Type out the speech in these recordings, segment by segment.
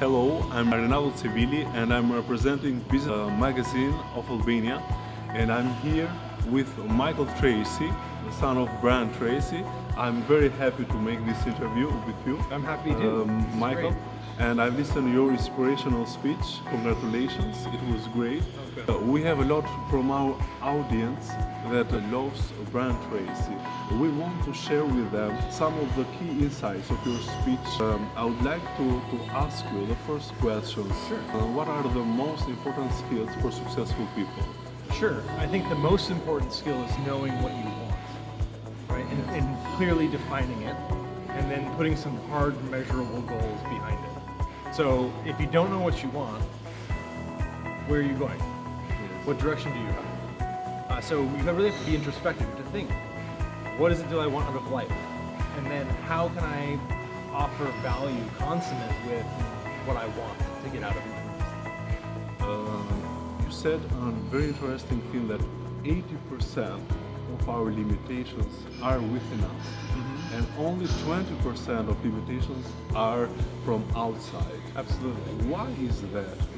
Hello, I'm Rinaldo Civili and I'm representing Business magazine of Albania, and I'm here with Michael Tracy, the son of Brian Tracy. I'm very happy to make this interview with you. I'm happy to. Michael. Great. And I've listened to your inspirational speech. Congratulations, it was great. Okay. We have a lot from our audience that loves Brian Tracy. We want to share with them some of the key insights of your speech. I would like to ask you the first question. Sure. What are the most important skills for successful people? Sure. I think the most important skill is knowing what you want, right? And clearly defining it, and then putting some hard, measurable goals behind it. So if you don't know what you want, where are you going? Yes. What direction do you have? So you really have to be introspective to think, what is it do I want out of life? And then how can I offer value consummate with what I want to get out of it? You said a very interesting thing that 80% of our limitations are within us. Mm-hmm. And only 20% of limitations are from outside. Absolutely. Why is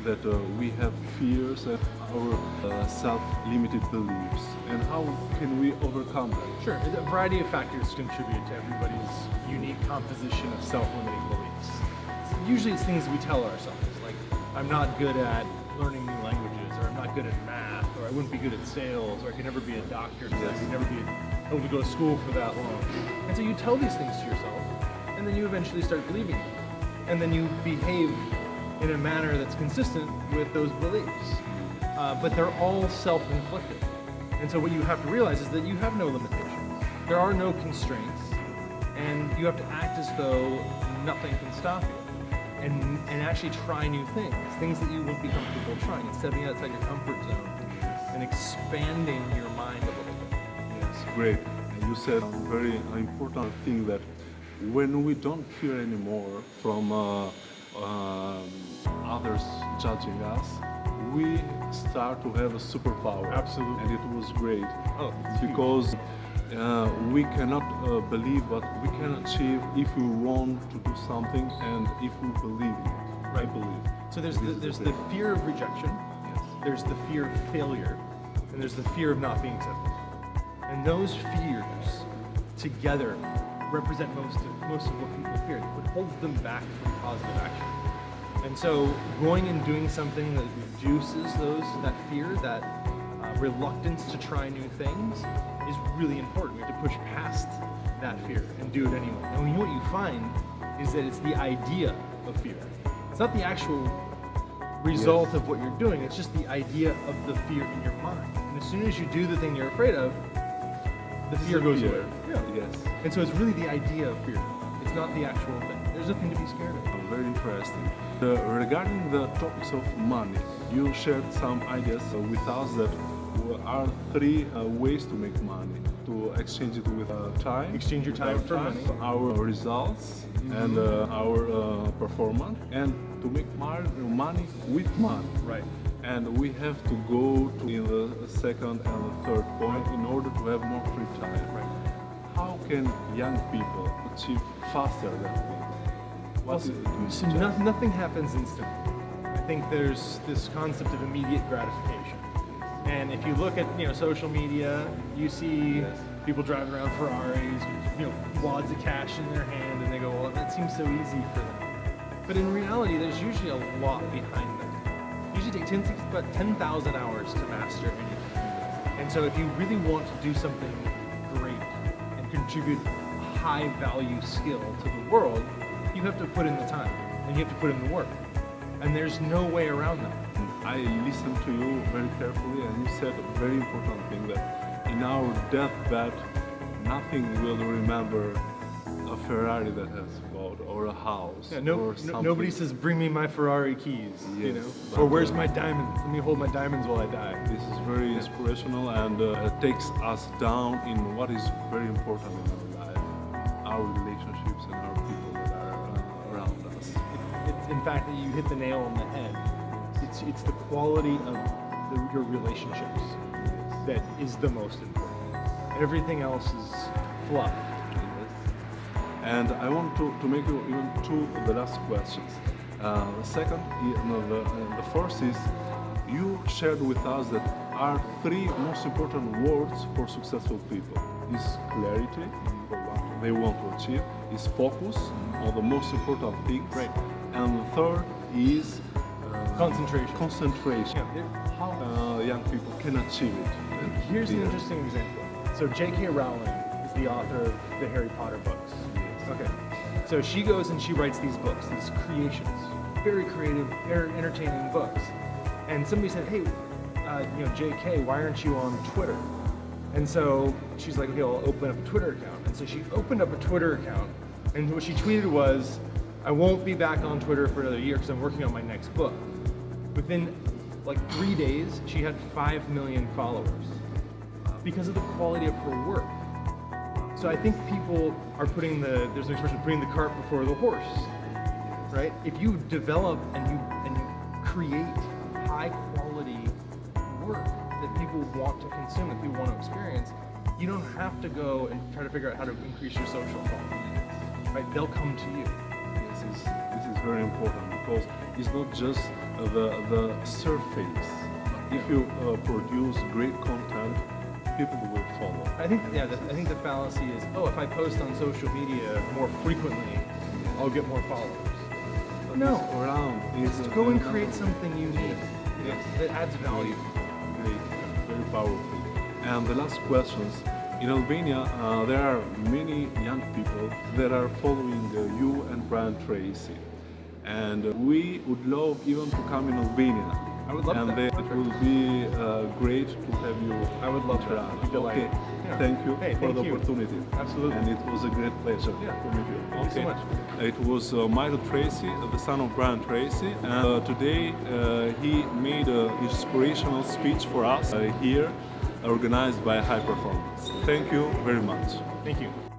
that we have fears and our self-limited beliefs, and how can we overcome that? Sure, a variety of factors contribute to everybody's unique composition of self-limiting beliefs. Usually it's things we tell ourselves, like I'm not good at learning new languages, or I'm not good at math, or I wouldn't be good at sales, or I could never be a doctor because I could never be able to go to school for that long. And so you tell these things to yourself, and then you eventually start believing them. And then you behave in a manner that's consistent with those beliefs. But they're all self-inflicted. And so what you have to realize is that you have no limitations. There are no constraints, and you have to act as though nothing can stop you. And actually try new things that you won't be comfortable trying, and stepping outside your comfort zone and expanding your mind a little bit. Yes, great. And you said a very important thing, that when we don't fear anymore from others judging us, we start to have a superpower. Absolutely. And it was great. Oh, because we cannot believe what we can achieve if we want to do something and if we believe in it. Right. I believe. So there's the fear of rejection, Yes. there's the fear of failure, and there's the fear of not being accepted. And those fears together represent most of what people fear. What holds them back from positive action. And so going and doing something that reduces that fear, that reluctance to try new things, is really important. We have to push past that fear and do it anyway. And what you find is that it's the idea of fear. It's not the actual result Yes. of what you're doing, it's just the idea of the fear in your mind. And as soon as you do the thing you're afraid of, the fear goes away. Yeah. Yes. And so it's really the idea of fear. It's not the actual thing. There's nothing to be scared of. Very interesting. Regarding the topics of money, you shared some ideas with us that are 3 ways to make money. To exchange it with time. Exchange your time for money. Our results and our performance. And to make money with money. Right. And we have to go to the second and the third point in order to have more free time. Right. How can young people achieve faster than we? So nothing happens instantly. I think there's this concept of immediate gratification. And if you look at social media, you see people driving around Ferraris, wads of cash in their hand, and they go, well, that seems so easy for them. But in reality, there's usually a lot behind that. Usually takes about 10,000 hours to master anything. And so if you really want to do something great and contribute a high value skill to the world, you have to put in the time and you have to put in the work. And there's no way around that. I listened to you very carefully, and you said a very important thing, that in our deathbed, nothing will remember a Ferrari that has bought, or a house, or something. Nobody says, bring me my Ferrari keys, Yes, or where's my diamonds? Let me hold my diamonds while I die. This is very inspirational, and it takes us down in what is very important in our life, our relationships and our people that are around us. It's in fact that you hit the nail on the head. It's the quality of your relationships that is the most important. Everything else is fluff. And I want to make you even 2 of the last questions. The second, the first is you shared with us that are three most important words for successful people. Is clarity for what they want to achieve, is focus on the most important things, Right. and the third is Concentration. concentration. Yeah, How young people can achieve it. Here's an Yeah. interesting example. So J.K. Rowling is the author of the Harry Potter books. Okay. So she goes and she writes these books, these creations, very creative, very entertaining books. And somebody said, hey, J.K., why aren't you on Twitter? And so she's like, okay, I'll open up a Twitter account. And so she opened up a Twitter account, and what she tweeted was, I won't be back on Twitter for another year because I'm working on my next book. Within like 3 days, she had 5 million followers because of the quality of her work. So I think people are there's an expression, putting the cart before the horse, right? If you develop and you create high quality work that people want to consume, that people want to experience, you don't have to go and try to figure out how to increase your social following, right? They'll come to you. This is very important because it's not just the surface. If you produce great content, people will follow. I think the fallacy is, if I post on social media more frequently, I'll get more followers. But No. it's around. Just go and create something unique that adds value. Great, very powerful. And the last questions. In Albania, there are many young people that are following you and Brian Tracy. And we would love even to come in Albania. I would love and that. It will be great to have you. I would love that. interact. I'd be delighted. Okay, Yeah. thank you Hey, for thank the you. opportunity. Absolutely. And it was a great pleasure Yeah. to meet you. Thank you so much. It was Michael Tracy, the son of Brian Tracy, and today he made an inspirational speech for us here, organized by High Performance. Thank you very much. Thank you.